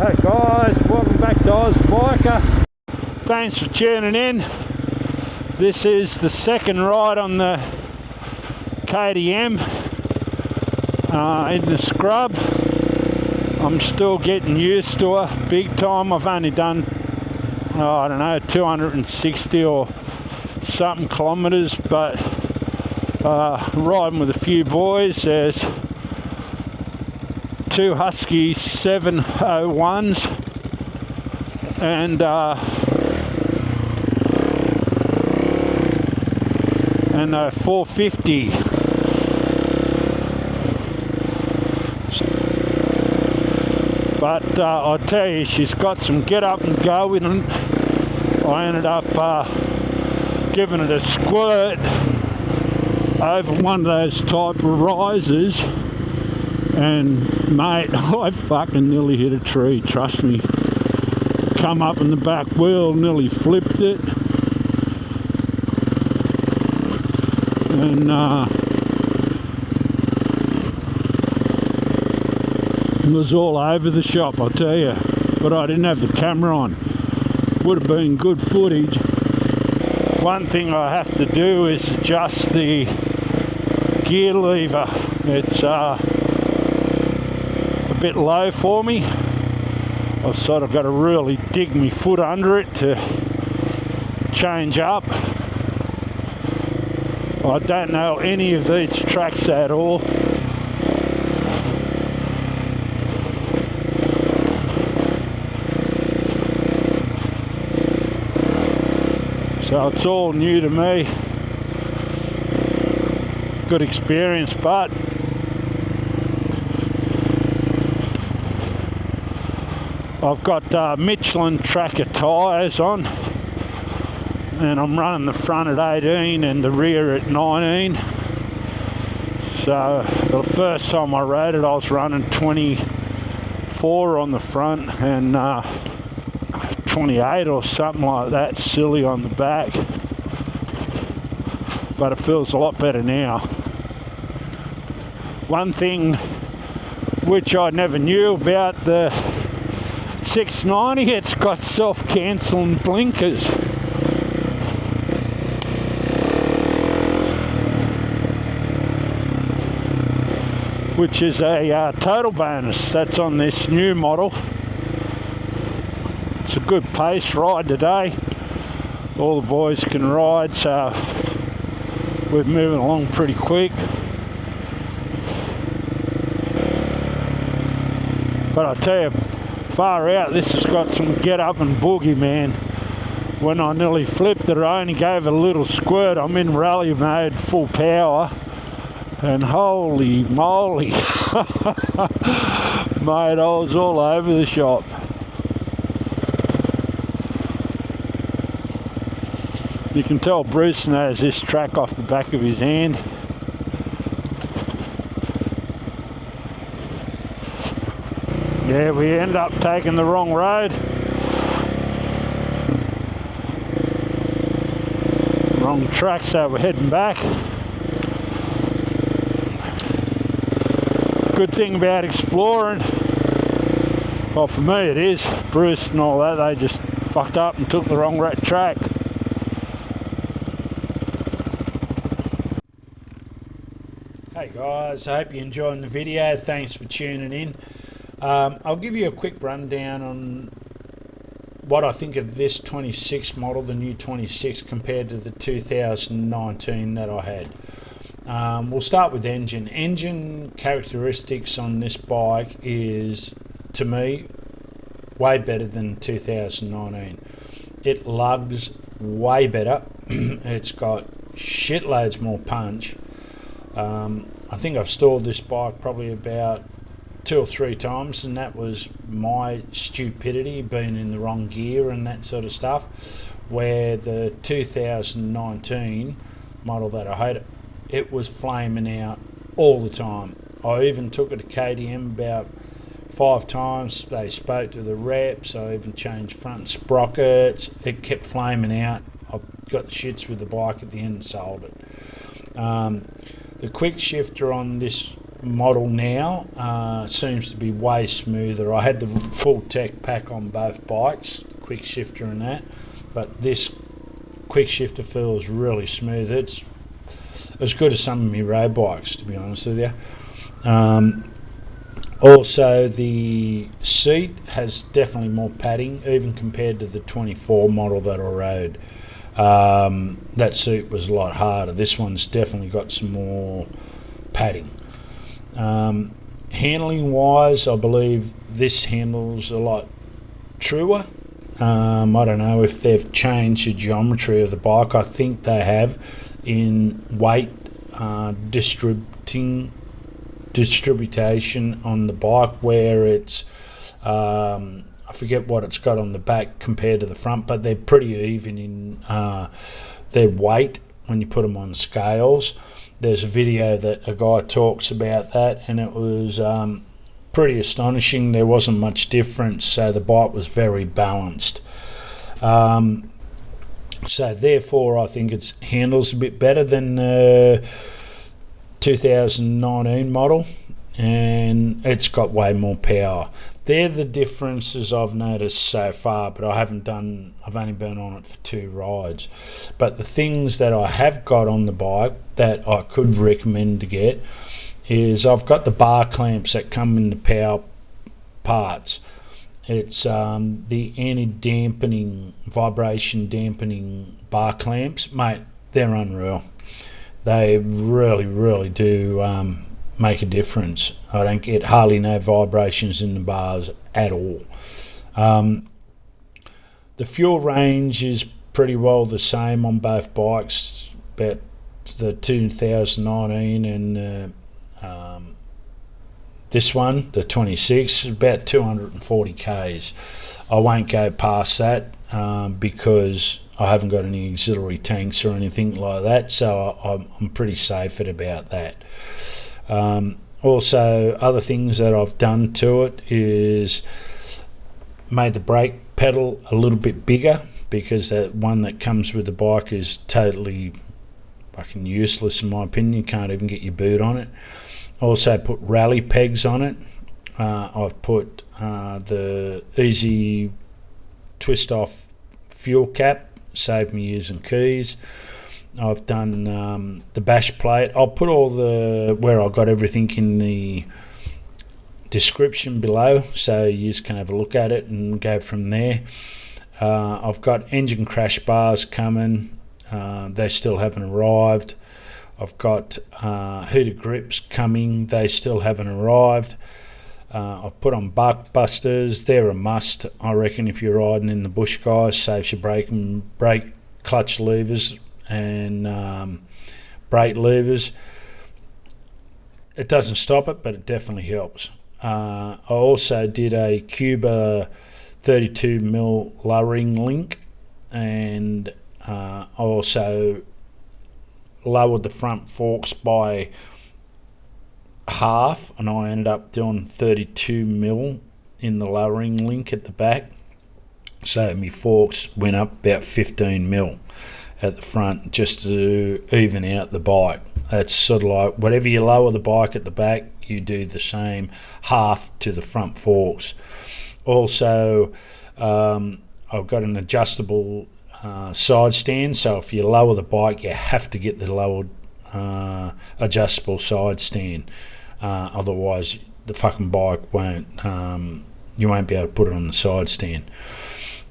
Hey guys, welcome back to Oz Biker. Thanks for tuning in. This is the second ride on the KTM in the scrub. I'm still getting used to her big time. I've only done, I don't know, 260 or something kilometres, but riding with a few boys. There's two Husky 701s and a 450. But I tell you, she's got some get up and go in it. I ended up giving it a squirt over one of those type of risers, and mate, I fucking nearly hit a tree, trust me. Come up in the back wheel, nearly flipped it, and it was all over the shop, I tell you. But I didn't have the camera on. Would have been good footage. One thing I have to do is adjust the gear lever. It's a bit low for me. I've sort of got to really dig my foot under it to change up. I don't know any of these tracks at all. So it's all new to me. Good experience, but I've got Michelin Tracker tyres on, and I'm running the front at 18 and the rear at 19. So the first time I rode it, I was running 24 on the front and 28 or something like that, silly on the back. But it feels a lot better now. One thing which I never knew about the 690, it's got self-cancelling blinkers. Which is a total bonus. That's on this new model. It's a good pace ride today. All the boys can ride, so we're moving along pretty quick. But I tell you, far out, this has got some get up and boogie, man. When I nearly flipped it, I only gave it a little squirt. I'm in rally mode, full power, and holy moly, mate, I was all over the shop. You can tell Bruce knows this track off the back of his hand. Yeah, we end up taking the wrong road. Wrong track, so we're heading back. Good thing about exploring, well for me it is, Bruce and all that, they just fucked up and took the wrong track. Hey guys, I hope you're enjoying the video. Thanks for tuning in. I'll give you a quick rundown on what I think of this 26 model, the new 26, compared to the 2019 that I had. We'll start with engine. Engine characteristics on this bike is, to me, way better than 2019. It lugs way better. It's got shitloads more punch. I think I've stalled this bike probably about 2 or 3 times, and that was my stupidity, being in the wrong gear and that sort of stuff, where the 2019 model that I had, it was flaming out all the time. I even took it to KTM about 5 times. They spoke to the reps. I even changed front sprockets. It kept flaming out. I got the shits with the bike at the end and sold it. The quick shifter on this model now seems to be way smoother. I had the full tech pack on both bikes, quick shifter and that, but this quick shifter feels really smooth. It's as good as some of my road bikes, to be honest with you. Also, the seat has definitely more padding, even compared to the 24 model that I rode. That seat was a lot harder. This one's definitely got some more padding. Handling wise, I believe this handles a lot truer. I don't know if they've changed the geometry of the bike. I think they have in weight distribution on the bike, where it's I forget what it's got on the back compared to the front, but they're pretty even in their weight when you put them on scales. There's a video that a guy talks about that, and it was pretty astonishing. There wasn't much difference, so the bike was very balanced. So therefore, I think it handles a bit better than the 2019 model, and it's got way more power. They're the differences I've noticed so far, but I've only been on it for 2 rides. But the things that I have got on the bike that I could recommend to get is I've got the bar clamps that come in the power parts. It's the anti-dampening, vibration dampening bar clamps. Mate, they're unreal. They really, really do make a difference. I don't get hardly no vibrations in the bars at all. The fuel range is pretty well the same on both bikes, about the 2019 and this one, the 26, about 240 k's. I won't go past that because I haven't got any auxiliary tanks or anything like that, so I'm pretty safe at about that. Also, other things that I've done to it is made the brake pedal a little bit bigger, because that one that comes with the bike is totally fucking useless in my opinion. You can't even get your boot on it. Also put rally pegs on it. I've put the easy twist off fuel cap, saved me using keys. I've done the bash plate. I'll put all where I got everything in the description below, so you can have a look at it and go from there. I've got engine crash bars coming. They still haven't arrived. I've got heated grips coming. They still haven't arrived. I've put on buck busters. They're a must, I reckon, if you're riding in the bush, guys. Saves your brake clutch levers and brake levers. It doesn't stop it, but it definitely helps. I also did a Cuba 32mm lowering link, and I also lowered the front forks by half, and I ended up doing 32mm in the lowering link at the back, so my forks went up about 15mm at the front, just to even out the bike. It's sort of like whatever you lower the bike at the back, you do the same half to the front forks. Also, I've got an adjustable side stand, so if you lower the bike, you have to get the lowered adjustable side stand. Otherwise, the fucking bike won't. You won't be able to put it on the side stand.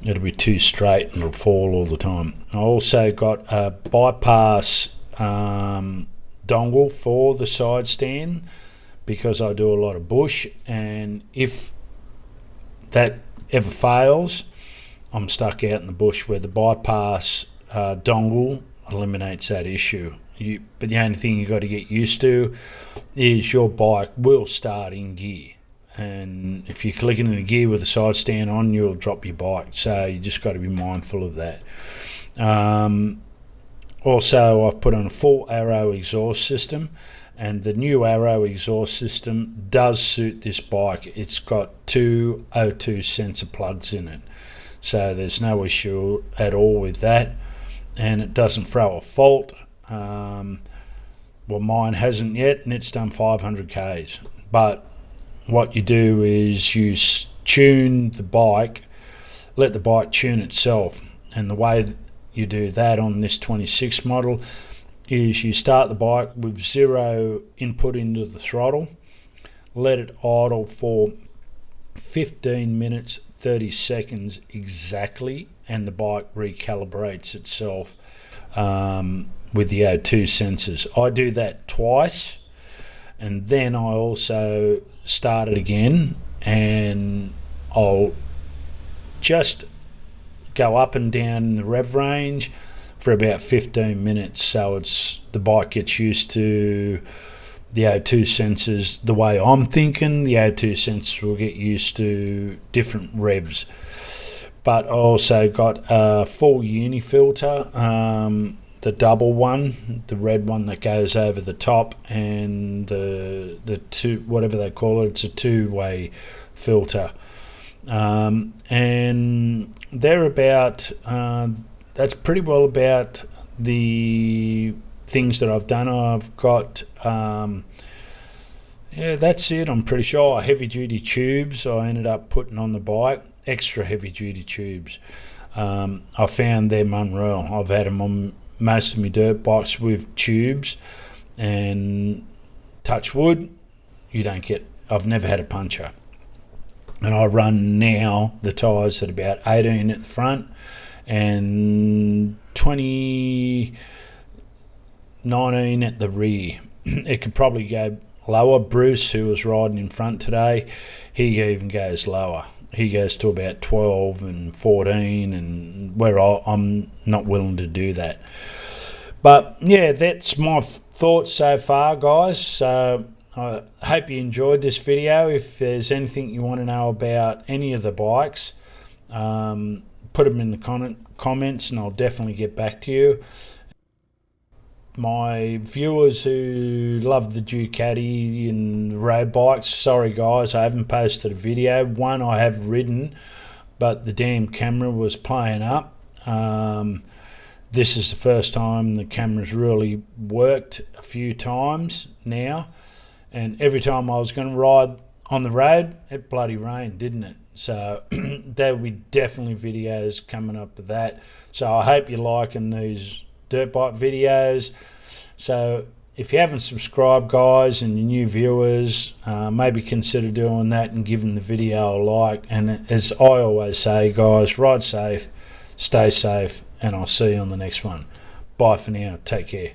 It'll be too straight and it'll fall all the time. I also got a bypass dongle for the side stand, because I do a lot of bush, and if that ever fails, I'm stuck out in the bush, where the bypass dongle eliminates that issue. But the only thing you've got to get used to is your bike will start in gear, and if you're clicking in a gear with the side stand on, you'll drop your bike, so you just got to be mindful of that. Also, I've put on a full Arrow exhaust system, and the new Arrow exhaust system does suit this bike. It's got 2 O2 sensor plugs in it, so there's no issue at all with that, and it doesn't throw a fault. Well, mine hasn't yet, and it's done 500 k's. But what you do is you tune the bike, let the bike tune itself. And the way that you do that on this 26 model is you start the bike with zero input into the throttle, let it idle for 15 minutes 30 seconds exactly, and the bike recalibrates itself with the O2 sensors. I do that twice, and then I also start it again, and I'll just go up and down the rev range for about 15 minutes, so the bike gets used to the O2 sensors the way I'm thinking. The O2 sensors will get used to different revs. But I also got a full uni filter, the double one, the red one that goes over the top, and the two, whatever they call it, it's a two-way filter. And they're about, that's pretty well about the things that I've done. I've got, yeah, that's it. I'm pretty sure heavy duty tubes I ended up putting on the bike, extra heavy duty tubes. I found them unreal. I've had them on most of my dirt bikes with tubes, and touch wood, I've never had a puncture. And I run now the tyres at about 18 at the front and 19 at the rear. It could probably go lower. Bruce, who was riding in front today, he even goes lower. He goes to about 12 and 14, and where I'm not willing to do that. But yeah, that's my thoughts so far, guys. So I hope you enjoyed this video. If there's anything you want to know about any of the bikes, put them in the comments and I'll definitely get back to you. My viewers who love the Ducati and road bikes, sorry guys, I haven't posted a video. One I have ridden, but the damn camera was playing up. This is the first time the camera's really worked a few times now, and every time I was going to ride on the road, it bloody rained, didn't it? So there will be definitely videos coming up with that. So I hope you're liking these dirt bike videos. So if you haven't subscribed, guys, and you're new viewers, maybe consider doing that and giving the video a like. And as I always say, guys, ride safe, stay safe, and I'll see you on the next one. Bye for now. Take care.